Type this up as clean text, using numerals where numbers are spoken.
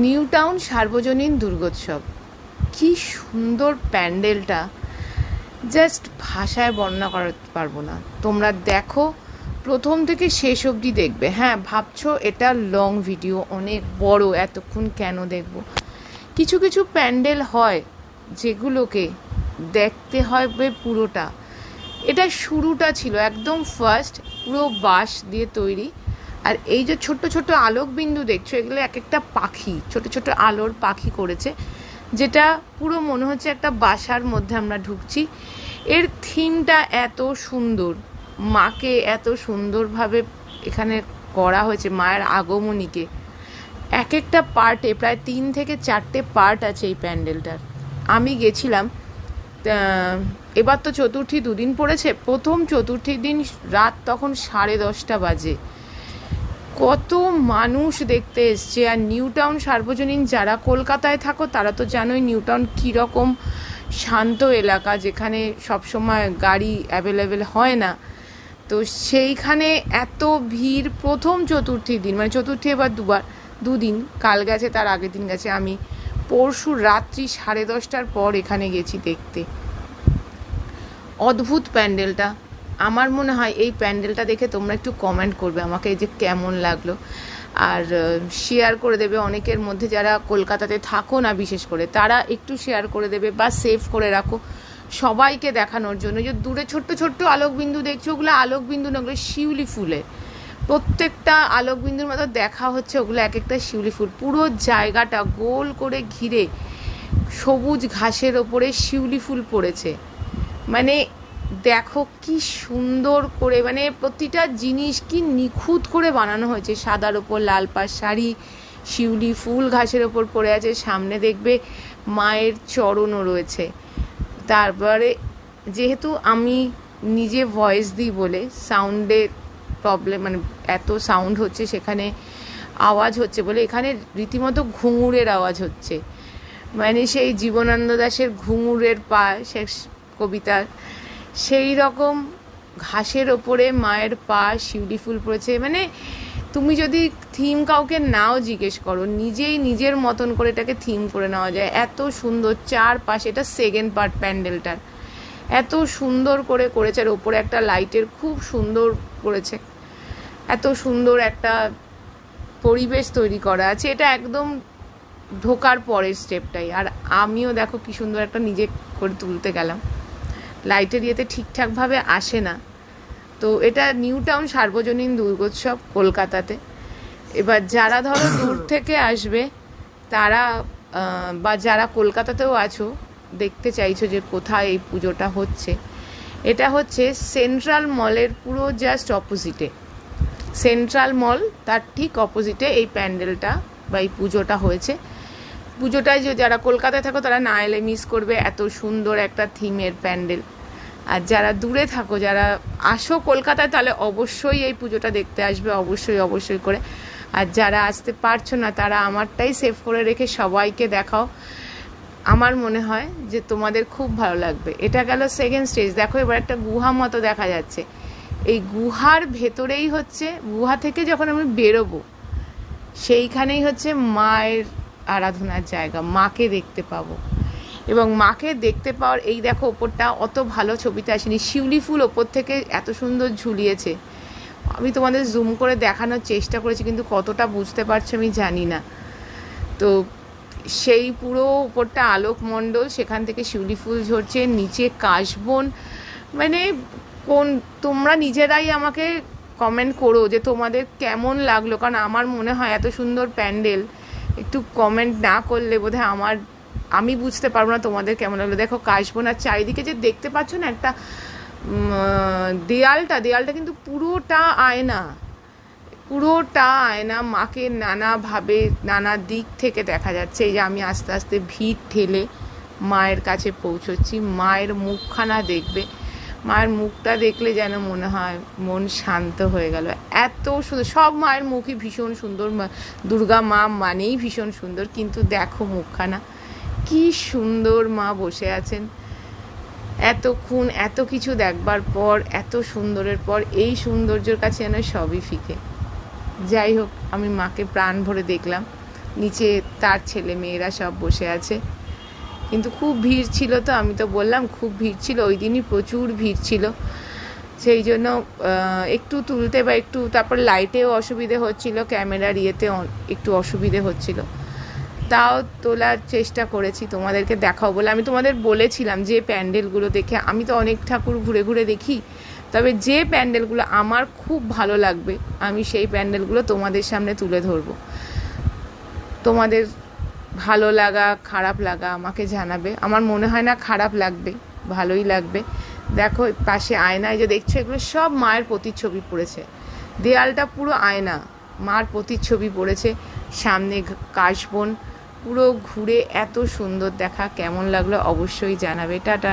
New town সার্বজনীন দুর্গোৎসব, কি সুন্দর প্যান্ডেলটা, জাস্ট ভাষায় বর্ণনা করতে পারবো না। তোমরা দেখো, প্রথম থেকে শেষ অবধি দেখবে। হ্যাঁ, ভাবছো এটা লং ভিডিও, অনেক বড়, এতক্ষণ কেন দেখবো? কিছু কিছু প্যান্ডেল হয় যেগুলোকে দেখতে হবে পুরোটা। এটা শুরুটা ছিল একদম ফার্স্ট, পুরো বাঁশ দিয়ে তৈরি। আর এই যে ছোট ছোট আলোক বিন্দু দেখছো, এগুলো এক একটা পাখি, ছোট ছোট আলোর পাখি করেছে, যেটা পুরো মনে হচ্ছে একটা বাসার মধ্যে আমরা ঢুকছি। এর থিমটা এত সুন্দর, মাকে এত সুন্দরভাবে এখানে করা হয়েছে, মায়ের আগমনীকে। এক একটা পার্টে প্রায় 3 থেকে 4টে পার্ট আছে এই প্যান্ডেলটার। আমি গেছিলাম, এবার তো চতুর্থী দুদিন পড়েছে। প্রথম চতুর্থীর দিন রাত তখন 10:30 বাজে। কত মানুষ দেখতে এসছে। আর নিউ টাউন সার্বজনীন, যারা কলকাতায় থাকো তারা তো জানোই নিউ টাউন কীরকম শান্ত এলাকা, যেখানে সবসময় গাড়ি অ্যাভেলেবেল হয় না। তো সেইখানে এত ভিড় প্রথম চতুর্থীর দিন, মানে চতুর্থী এবার দুদিন, কাল গেছে, তার আগের দিন গেছে। আমি পরশু রাত্রি 10:30টার পর এখানে গেছি দেখতে। অদ্ভুত প্যান্ডেলটা। আমার মনে হয় এই প্যান্ডেলটা দেখে তোমরা একটু কমেন্ট করবে আমাকে, এই যে কেমন লাগলো, আর শেয়ার করে দেবে অনেকের মধ্যে যারা কলকাতাতে থাকো না, বিশেষ করে তারা একটু শেয়ার করে দেবে বা সেভ করে রাখো সবাইকে দেখানোর জন্য। যে দূরে ছোট্ট ছোট্ট আলোকবিন্দু দেখছো, ওগুলো আলোকবিন্দু না, ওগুলো শিউলি ফুলের। প্রত্যেকটা আলোকবিন্দুর মতো দেখা হচ্ছে ওগুলো এক একটা শিউলি ফুল। পুরো জায়গাটা গোল করে ঘিরে সবুজ ঘাসের ওপরে শিউলি ফুল পড়েছে। মানে দেখো কি সুন্দর করে, মানে প্রতিটা জিনিস কি নিখুঁত করে বানানো হয়েছে। সাদার ওপর লাল পাড় শাড়ি, শিউলি ফুল ঘাসের ওপর পড়ে আছে। সামনে দেখবে মায়ের চরণও রয়েছে। তারপরে যেহেতু আমি নিজে ভয়েস দিই বলে সাউন্ডের প্রবলেম, মানে এত সাউন্ড হচ্ছে, সেখানে আওয়াজ হচ্ছে বলে এখানে রীতিমতো ঘুঙুরের আওয়াজ হচ্ছে। মানে সেই জীবনানন্দ দাশের ঘুঙুরের পা, শেষ কবিতার, সেই রকম ঘাসের ওপরে মায়ের পা, শিউলি ফুল পড়েছে। মানে তুমি যদি থিম কাউকে নাও জিজ্ঞেস করো, নিজেই নিজের মতন করে এটাকে থিম করে নেওয়া যায়। এত সুন্দর চারপাশে, এটা সেকেন্ড পার্ট প্যান্ডেলটার, এত সুন্দর করে করেছে। আর ওপরে একটা লাইটের খুব সুন্দর করেছে, এত সুন্দর একটা পরিবেশ তৈরি করা আছে। এটা একদম ঢোকার পরের স্টেপটাই। আর আমিও দেখো কি সুন্দর একটা নিজে করে তুলতে গেলাম, লাইটের ইয়েতে ঠিকঠাকভাবে আসে না। তো এটা নিউ টাউন সার্বজনীন দুর্গোৎসব কলকাতাতে। এবার যারা ধরো দূর থেকে আসবে তারা, বা যারা কলকাতাতেও আছো, দেখতে চাইছো যে কোথায় এই পুজোটা হচ্ছে, এটা হচ্ছে সেন্ট্রাল মলের পুরো জাস্ট অপোজিটে। সেন্ট্রাল মল তার ঠিক অপোজিটে এই প্যান্ডেলটা বা এই পুজোটা হয়েছে। পুজোটায় যে যারা কলকাতায় থাকো তারা না এলে মিস করবে, এত সুন্দর একটা থিমের প্যান্ডেল। আর যারা দূরে থাকো, যারা আসো কলকাতায়, তাহলে অবশ্যই এই পুজোটা দেখতে আসবে, অবশ্যই অবশ্যই করে। আর যারা আসতে পারছো না তারা আমারটাই সেভ করে রেখে সবাইকে দেখাও। আমার মনে হয় যে তোমাদের খুব ভালো লাগবে। এটা গেল সেকেন্ড স্টেজ। দেখো এবার একটা গুহা মতো দেখা যাচ্ছে। এই গুহার ভেতরেই হচ্ছে, গুহা থেকে যখন আমি বেরোবো সেইখানেই হচ্ছে মায়ের আরাধনার জায়গা, মাকে দেখতে পাবো। এবং মাকে দেখতে পাওয়ার, এই দেখো ওপরটা অত ভালো ছবিতে আসেনি, শিউলি ফুল ওপর থেকে এত সুন্দর ঝুলিয়েছে। আমি তোমাদের জুম করে দেখানোর চেষ্টা করেছি, কিন্তু কতটা বুঝতে পারছো আমি জানি না। তো সেই পুরো উপরটা আলোকমণ্ডল, সেখান থেকে শিউলি ফুল ঝরছে, নিচে কাশবন। মানে তোমরা নিজেরাই আমাকে কমেন্ট করো যে তোমাদের কেমন লাগলো। কারণ আমার মনে হয় এত সুন্দর প্যান্ডেল একটু কমেন্ট না করলে বোধহয় আমি বুঝতে পারবো না তোমাদের কেমন লাগলো। দেখো কাশবন, আর চারিদিকে যে দেখতে পাচ্ছ না একটা দেয়ালটা কিন্তু পুরোটা আয়না, পুরোটা আয়না। মাকে নানাভাবে নানা দিক থেকে দেখা যাচ্ছে। এই যে আমি আস্তে আস্তে ভিড় ঠেলে মায়ের কাছে পৌঁছচ্ছি। মায়ের মুখখানা দেখবে, মায়ের মুখটা দেখলে যেন মনে হয় মন শান্ত হয়ে গেল। এত সুন্দর, সব মায়ের মুখই ভীষণ সুন্দর, দুর্গা মা মানেই ভীষণ সুন্দর। কিন্তু দেখো মুখখানা কি সুন্দর, মা বসে আছেন। এতক্ষণ এত কিছু দেখবার পর, এত সুন্দরের পর এই সৌন্দর্যের কাছে যেন সবই ফিকে। যাই হোক, আমি মাকে প্রাণ ভরে দেখলাম। নিচে তার ছেলে মেয়েরা সব বসে আছে। কিন্তু খুব ভিড় ছিল, তো আমি তো বললাম খুব ভিড় ছিল, ওই দিনই প্রচুর ভিড় ছিল, সেই জন্য একটু তুলতে বা একটু তারপর লাইটেও অসুবিধে হচ্ছিল, ক্যামেরার ইয়েতে একটু অসুবিধে হচ্ছিল, তাও তোলার চেষ্টা করেছি তোমাদেরকে দেখাও বলে। আমি তোমাদের বলেছিলাম যে প্যান্ডেলগুলো দেখে, আমি তো অনেক ঠাকুর ঘুরে ঘুরে দেখি, তবে যে প্যান্ডেলগুলো আমার খুব ভালো লাগবে আমি সেই প্যান্ডেলগুলো তোমাদের সামনে তুলে ধরবো। তোমাদের ভালো লাগা খারাপ লাগা আমাকে জানাবে, আমার মনে হয় না খারাপ লাগবে, ভালোই লাগবে। দেখো পাশে আয়নায় যে দেখছো, এগুলো সব মায়ের প্রতিচ্ছবি পড়েছে, দেয়ালটা পুরো আয়না, মার প্রতিচ্ছবি পড়েছে। সামনে কাশবন, পুরো ঘুরে এত সুন্দর দেখা, কেমন লাগলো অবশ্যই জানাবে। টাটা।